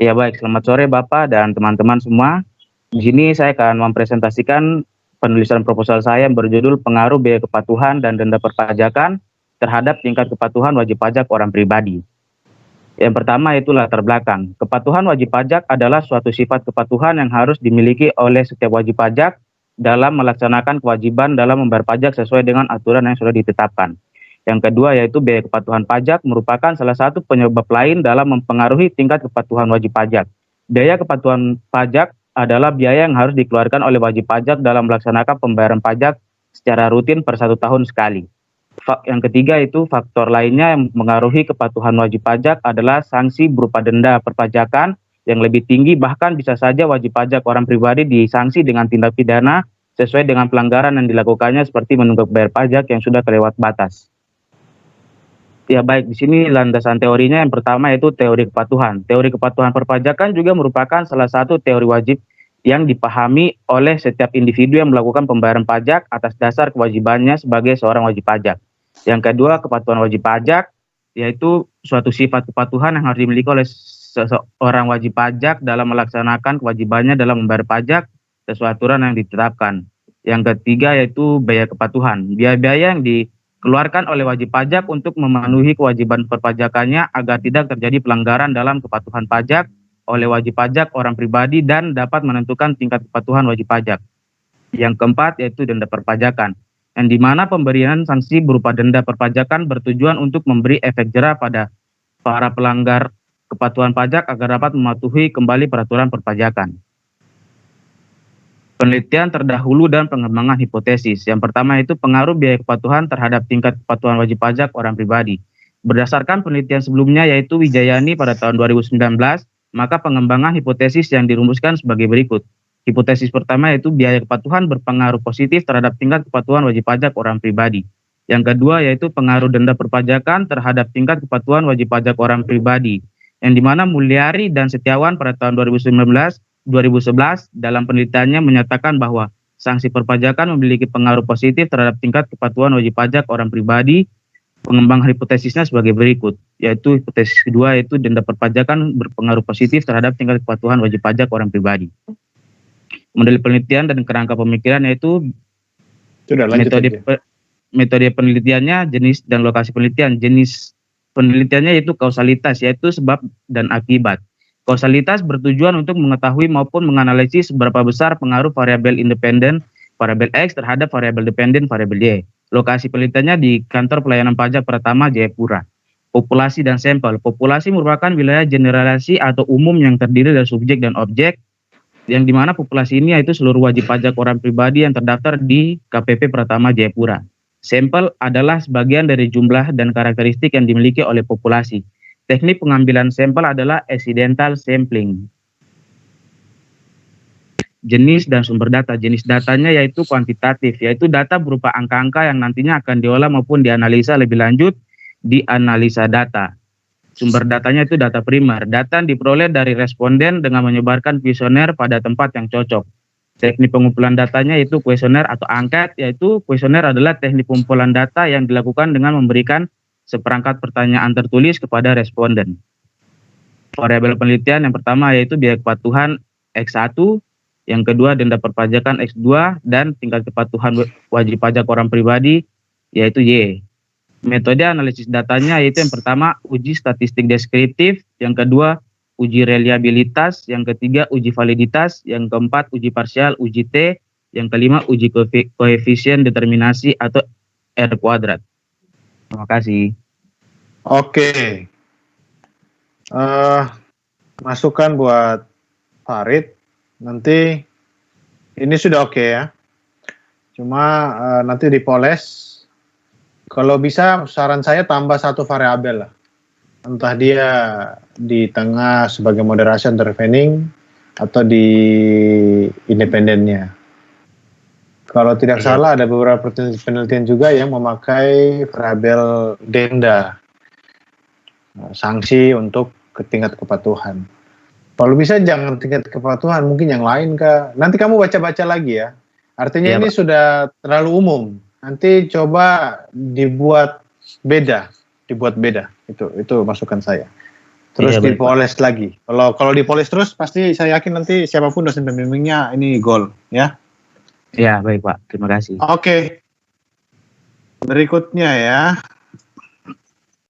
Ya baik, selamat sore Bapak dan teman-teman semua. Di sini saya akan mempresentasikan penulisan proposal saya yang berjudul Pengaruh Biaya Kepatuhan dan Denda Perpajakan terhadap Tingkat Kepatuhan Wajib Pajak Orang Pribadi. Yang pertama itu latar belakang. Kepatuhan wajib pajak adalah suatu sifat kepatuhan yang harus dimiliki oleh setiap wajib pajak dalam melaksanakan kewajiban dalam membayar pajak sesuai dengan aturan yang sudah ditetapkan. Yang kedua yaitu biaya kepatuhan pajak merupakan salah satu penyebab lain dalam mempengaruhi tingkat kepatuhan wajib pajak. Biaya kepatuhan pajak adalah biaya yang harus dikeluarkan oleh wajib pajak dalam melaksanakan pembayaran pajak secara rutin per 1 tahun sekali. Yang ketiga itu faktor lainnya yang mengaruhi kepatuhan wajib pajak adalah sanksi berupa denda perpajakan yang lebih tinggi, bahkan bisa saja wajib pajak orang pribadi disanksi dengan tindak pidana sesuai dengan pelanggaran yang dilakukannya seperti menunggak bayar pajak yang sudah kelewat batas. Ya baik, di sini landasan teorinya yang pertama yaitu teori kepatuhan. Teori kepatuhan perpajakan juga merupakan salah satu teori wajib yang dipahami oleh setiap individu yang melakukan pembayaran pajak atas dasar kewajibannya sebagai seorang wajib pajak. Yang kedua, kepatuhan wajib pajak yaitu suatu sifat kepatuhan yang harus dimiliki oleh seorang wajib pajak dalam melaksanakan kewajibannya dalam membayar pajak sesuai aturan yang ditetapkan. Yang ketiga yaitu biaya kepatuhan. Biaya-biaya yang dikeluarkan oleh wajib pajak untuk memenuhi kewajiban perpajakannya agar tidak terjadi pelanggaran dalam kepatuhan pajak oleh wajib pajak orang pribadi dan dapat menentukan tingkat kepatuhan wajib pajak. Yang keempat yaitu denda perpajakan, yang dimana pemberian sanksi berupa denda perpajakan bertujuan untuk memberi efek jera pada para pelanggar kepatuhan pajak agar dapat mematuhi kembali peraturan perpajakan. Penelitian terdahulu dan pengembangan hipotesis. Yang pertama itu pengaruh biaya kepatuhan terhadap tingkat kepatuhan wajib pajak orang pribadi. Berdasarkan penelitian sebelumnya yaitu Wijayani pada tahun 2019, maka pengembangan hipotesis yang dirumuskan sebagai berikut. Hipotesis pertama yaitu biaya kepatuhan berpengaruh positif terhadap tingkat kepatuhan wajib pajak orang pribadi. Yang kedua yaitu pengaruh denda perpajakan terhadap tingkat kepatuhan wajib pajak orang pribadi, yang dimana Mulyari dan Setiawan pada tahun 2011 dalam penelitiannya menyatakan bahwa sanksi perpajakan memiliki pengaruh positif terhadap tingkat kepatuhan wajib pajak orang pribadi. Pengembangan hipotesisnya sebagai berikut, yaitu hipotesis kedua yaitu denda perpajakan berpengaruh positif terhadap tingkat kepatuhan wajib pajak orang pribadi. Model penelitian dan kerangka pemikiran yaitu metode penelitiannya, jenis dan lokasi penelitian. Jenis penelitiannya yaitu kausalitas, yaitu sebab dan akibat. Kausalitas bertujuan untuk mengetahui maupun menganalisis seberapa besar pengaruh variabel independen, variabel X terhadap variabel dependen, variabel Y. Lokasi penelitiannya di Kantor Pelayanan Pajak Pratama, Jayapura. Populasi dan sampel. Populasi merupakan wilayah generalisasi atau umum yang terdiri dari subjek dan objek, yang dimana populasi ini yaitu seluruh wajib pajak orang pribadi yang terdaftar di KPP Pratama Jayapura. Sampel adalah sebagian dari jumlah dan karakteristik yang dimiliki oleh populasi. Teknik pengambilan sampel adalah accidental sampling. Jenis dan sumber data. Jenis datanya yaitu kuantitatif, yaitu data berupa angka-angka yang nantinya akan diolah maupun dianalisa lebih lanjut di analisa data. Sumber datanya itu data primer. Data yang diperoleh dari responden dengan menyebarkan kuesioner pada tempat yang cocok. Teknik pengumpulan datanya yaitu kuesioner atau angket, yaitu kuesioner adalah teknik pengumpulan data yang dilakukan dengan memberikan seperangkat pertanyaan tertulis kepada responden. Variabel penelitian yang pertama yaitu biaya kepatuhan X1, yang kedua denda perpajakan X2, dan tingkat kepatuhan wajib pajak orang pribadi yaitu Y. Metode analisis datanya yaitu yang pertama uji statistik deskriptif, yang kedua uji reliabilitas, yang ketiga uji validitas, yang keempat uji parsial, uji T, yang kelima uji koefisien determinasi atau R kuadrat. Terima kasih. Oke. Masukan buat Farid. Nanti ini sudah oke ya. Cuma nanti dipoles. Kalau bisa saran saya tambah satu variabel lah. Entah dia di tengah sebagai moderasi intervening atau di independennya. Kalau tidak salah ada beberapa penelitian juga yang memakai variabel denda. Sanksi untuk tingkat kepatuhan. Kalau bisa jangan tingkat kepatuhan, mungkin yang lain Kak. Nanti kamu baca-baca lagi ya. Artinya ini sudah terlalu umum. Nanti coba dibuat beda. Itu masukan saya. Terus Iya, baik, Pak. dipoles lagi. Kalau dipoles terus pasti saya yakin nanti siapapun dosen pembimbingnya ini gol ya. Iya, baik, Pak. Terima kasih. Oke. Berikutnya ya.